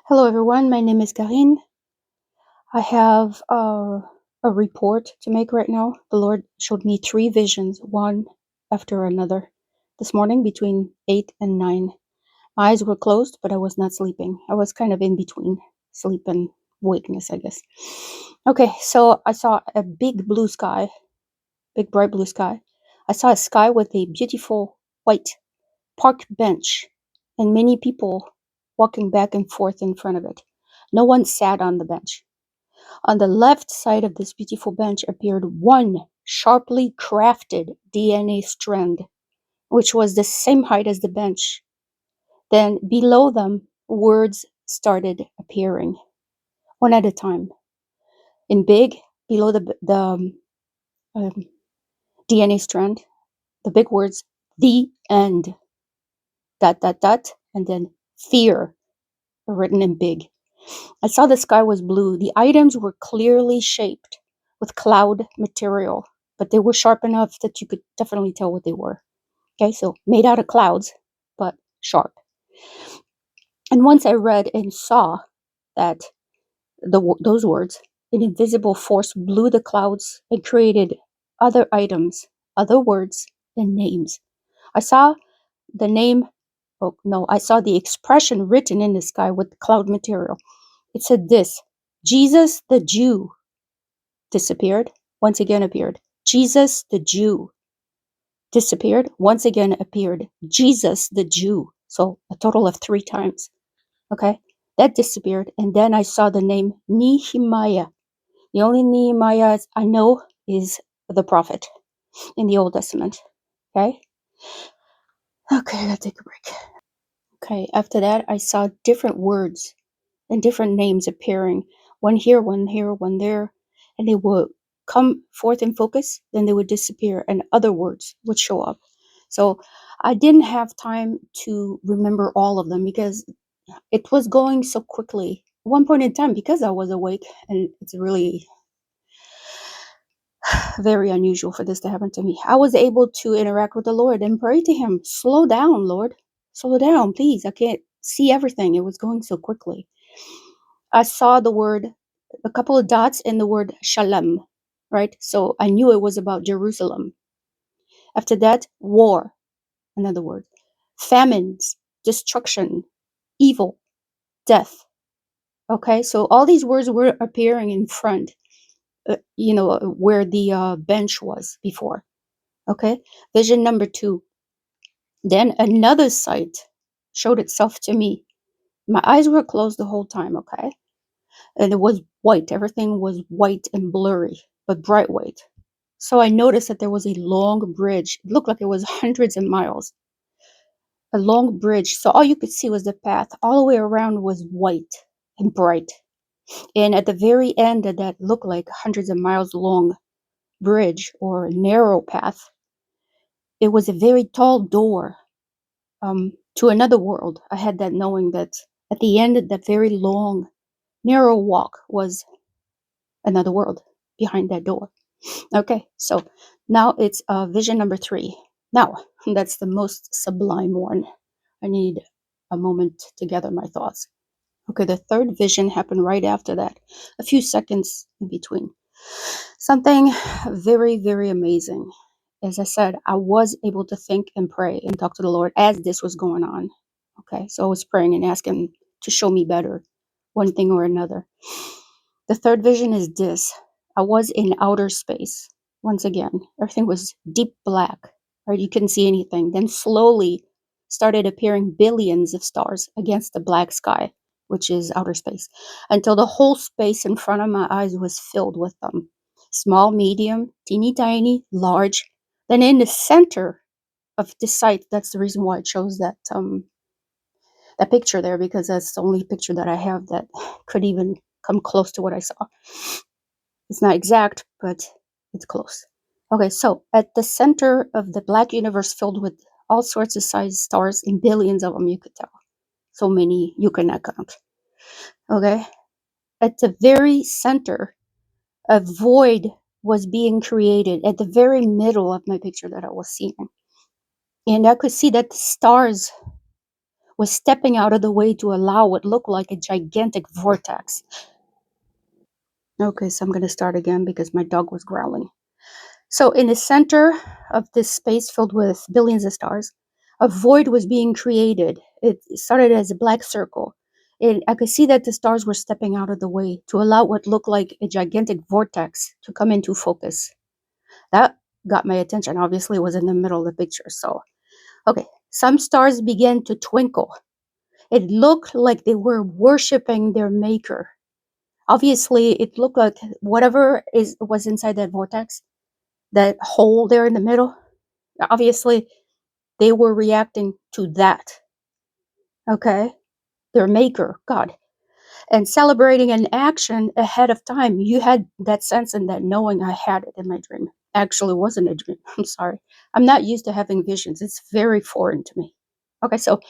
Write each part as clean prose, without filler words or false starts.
Hello, everyone. My name is Karine. I have a report to make right now. The Lord showed me three visions, one after another, this morning between 8 and 9. My eyes were closed, but I was not sleeping. I was kind of in between sleep and wakeness, I guess. Okay, so I saw a big blue sky, big bright blue sky. I saw a sky with a beautiful white park bench and many people walking back and forth in front of it. No one sat on the bench. On the left side of this beautiful bench appeared one sharply crafted DNA strand, which was the same height as the bench. Then below them, words started appearing, one at a time. In big, below um, DNA strand, the big words, the end, ... and then fear, written in big. I saw the sky was blue. The items were clearly shaped with cloud material, but they were sharp enough that you could definitely tell what they were. Okay, so made out of clouds, but sharp. And once I read and saw that those words, an invisible force blew the clouds and created other items, other words, and names. I saw the name, oh no, I saw the expression written in the sky with cloud material. It said this: Jesus the Jew disappeared, once again appeared. Jesus the Jew disappeared, once again appeared. Jesus the Jew. So a total of 3 times. Okay, that disappeared. And then I saw the name Nehemiah. The only Nehemiah I know is the prophet in the Old Testament. Okay, okay, I gotta take a break. Okay, after that, I saw different words and different names appearing, one here, one here, one there, and they would come forth in focus, then they would disappear, and other words would show up. So I didn't have time to remember all of them because it was going so quickly. At one point in time, because I was awake, and it's really very unusual for this to happen to me, I was able to interact with the Lord and pray to Him. Slow down, Lord. Slow down, please. I can't see everything. It was going so quickly. I saw the word, a couple of dots in the word shalom, right? So I knew it was about Jerusalem. After that, war, another word. Famines, destruction, evil, death. Okay, so all these words were appearing in front, where the bench was before. Okay, vision number 2. Then another sight showed itself to me. My eyes were closed the whole time, okay? And it was white. Everything was white and blurry, but bright white. So I noticed that there was a long bridge. It looked like it was hundreds of miles. A long bridge. So all you could see was the path. All the way around was white and bright. And at the very end of that looked like hundreds of miles long bridge or narrow path, it was a very tall door to another world. I had that knowing that at the end of that very long, narrow walk was another world behind that door. Okay, so now it's vision number 3. Now, that's the most sublime one. I need a moment to gather my thoughts. Okay, the third vision happened right after that, a few seconds in between. Something very, very amazing. As I said, I was able to think and pray and talk to the Lord as this was going on. Okay, so I was praying and asking to show me better, one thing or another. The third vision is this. I was in outer space. Once again, everything was deep black, right? You couldn't see anything. Then slowly started appearing billions of stars against the black sky, which is outer space, until the whole space in front of my eyes was filled with them. Small, medium, teeny tiny, large. Then in the center of the sight, that's the reason why I chose that picture there, because that's the only picture that I have that could even come close to what I saw. It's not exact, but it's close. Okay, so at the center of the black universe filled with all sorts of size stars, and billions of them, you could tell. So many you cannot count. Okay, at the very center, a void was being created at the very middle of my picture that I was seeing. And I could see that the stars was stepping out of the way to allow what looked like a gigantic vortex. Okay, so I'm going to start again because my dog was growling. So, in the center of this space filled with billions of stars, a void was being created. It started as a black circle. And I could see that the stars were stepping out of the way to allow what looked like a gigantic vortex to come into focus. That got my attention. Obviously, it was in the middle of the picture. So, okay, some stars began to twinkle. It looked like they were worshiping their maker. Obviously, it looked like whatever was inside that vortex, that hole there in the middle, obviously they were reacting to that. Okay, their maker, God, and celebrating an action ahead of time. You had that sense and that knowing. I had it in my dream. Actually, it wasn't a dream. I'm sorry. I'm not used to having visions. It's very foreign to me. Okay, so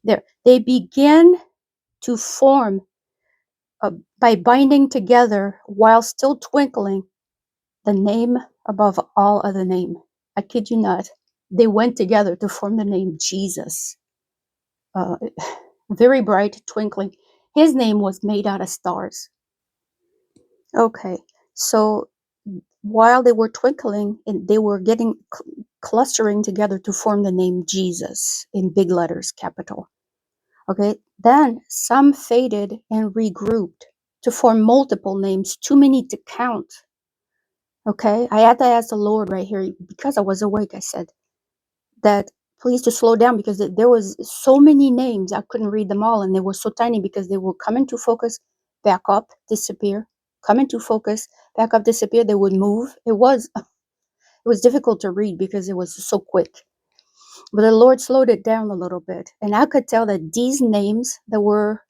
there they began to form uh, by binding together while still twinkling the name above all other name. I kid you not. They went together to form the name Jesus. Uh, very bright, twinkling. His name was made out of stars. Okay, so while they were twinkling, and they were getting clustering together to form the name Jesus in big letters, capital. Okay, then some faded and regrouped to form multiple names, too many to count. Okay, I had to ask the Lord right here because I was awake. I said that please to slow down because there was so many names I couldn't read them all, and they were so tiny because they would come into focus, back up, disappear, come into focus, back up, disappear. They would move. It was difficult to read because it was so quick. But the Lord slowed it down a little bit, and I could tell that these names that were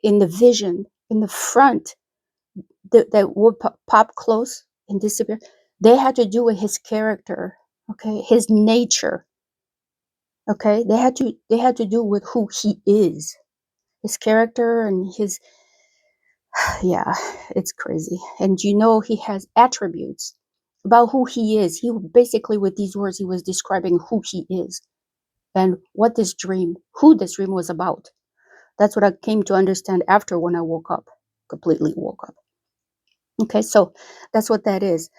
in the vision in the front that would pop close and disappear, they had to do with his character, okay, his nature, okay. They had to do with who he is, his character and his yeah, it's crazy. And he has attributes about who he is. He basically, with these words, he was describing who he is and who this dream was about. That's what I came to understand after when I woke up, completely woke up. Okay, so that's what that is.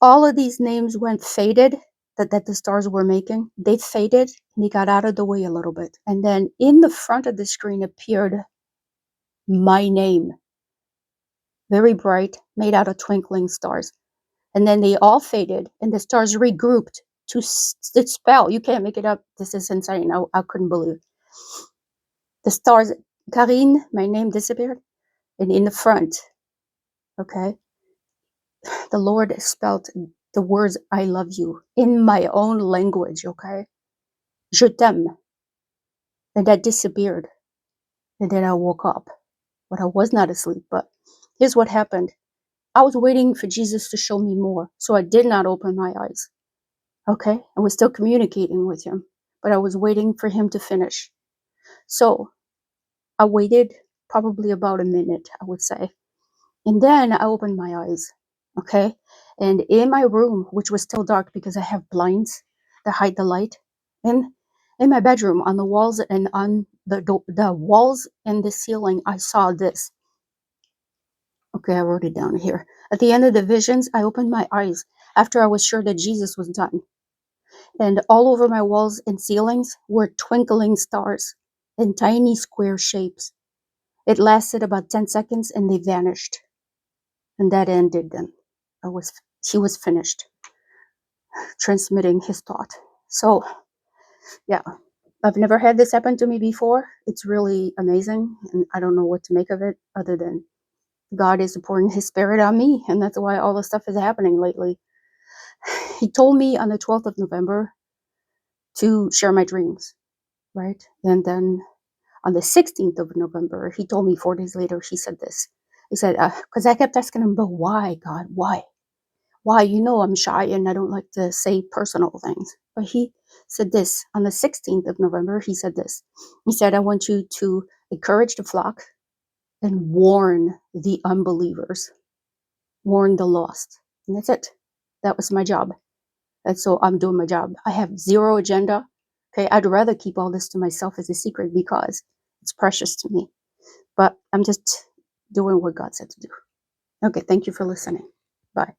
All of these names went faded that the stars were making. They faded and he got out of the way a little bit. And then in the front of the screen appeared my name, very bright, made out of twinkling stars. And then they all faded and the stars regrouped to spell. You can't make it up. This is insane. I couldn't believe it. The stars, Karine, my name disappeared. And in the front, okay, the Lord spelled the words I love you in my own language, okay? Je t'aime. And that disappeared. And then I woke up. But I was not asleep. But here's what happened. I was waiting for Jesus to show me more. So I did not open my eyes. Okay? I was still communicating with him. But I was waiting for him to finish. So I waited probably about a minute, I would say. And then I opened my eyes. Okay? And in my room, which was still dark because I have blinds that hide the light, in my bedroom, on the walls and on the walls and the ceiling, I saw this. Okay, I wrote it down here. At the end of the visions, I opened my eyes after I was sure that Jesus was done. And all over my walls and ceilings were twinkling stars in tiny square shapes. It lasted about 10 seconds and they vanished. And that ended then. He was finished transmitting his thought. So, yeah, I've never had this happen to me before. It's really amazing, and I don't know what to make of it other than God is pouring his spirit on me, and that's why all this stuff is happening lately. He told me on the 12th of November to share my dreams, right? And then on the 16th of November, he told me 4 days later, he said this. He said, because I kept asking him, but why, God, why? Why? I'm shy and I don't like to say personal things. But he said this on the 16th of November. He said this. He said, I want you to encourage the flock and warn the unbelievers, warn the lost. And that's it. That was my job. And so I'm doing my job. I have zero agenda. Okay, I'd rather keep all this to myself as a secret because it's precious to me. But I'm just doing what God said to do. Okay, thank you for listening. Bye.